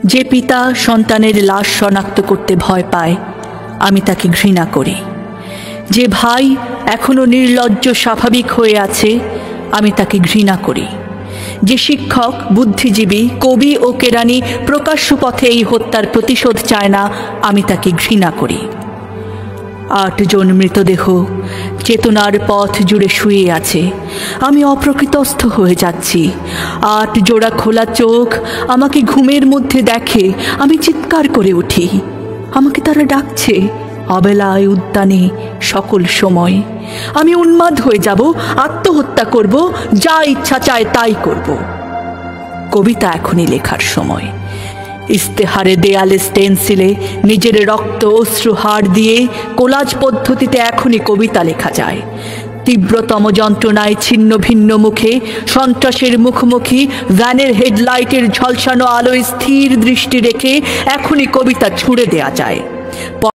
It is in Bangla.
যে পিতা সন্তানের লাশ শনাক্ত করতে ভয় পায় আমি তাকে ঘৃণা করি। যে ভাই এখনো নির্লজ্জ স্বাভাবিক হয়ে আছে আমি তাকে ঘৃণা করি। যে শিক্ষক, বুদ্ধিজীবী, কবি ও কেরানি প্রকাশ্য পথে এই হত্যার প্রতিশোধ চায় না আমি তাকে ঘৃণা করি। ৮ জন মৃতদেহ চেতনার পথ জুড়ে শুয়ে আছে। আমি অপ্রকৃতস্থ হয়ে যাচ্ছি। ৮ জোড়া খোলা চোখ আমাকে ঘুমের মধ্যে দেখে। আমি চিৎকার করে উঠি। আমাকে তারা ডাকছে অবেলায়, উদ্যানে, সকল সময়। আমি উন্মাদ হয়ে যাব, আত্মহত্যা করব, যা ইচ্ছা চায় তাই করব। কবিতা এখনই লেখার সময়। ইস্তেহারে, দেয়ালে, স্টেনসিলে নিজের রক্ত অশ্রু হাড় দিয়ে কোলাজ পদ্ধতিতে এখনই কবিতা লেখা যায়। তীব্রতম যন্ত্রণায় ছিন্ন ভিন্ন মুখে, সন্ত্রাসের মুখোমুখি, ভ্যানের হেডলাইটের ঝলসানো আলোয় স্থির দৃষ্টি রেখে এখনই কবিতা ছুড়ে দেয়া যায়।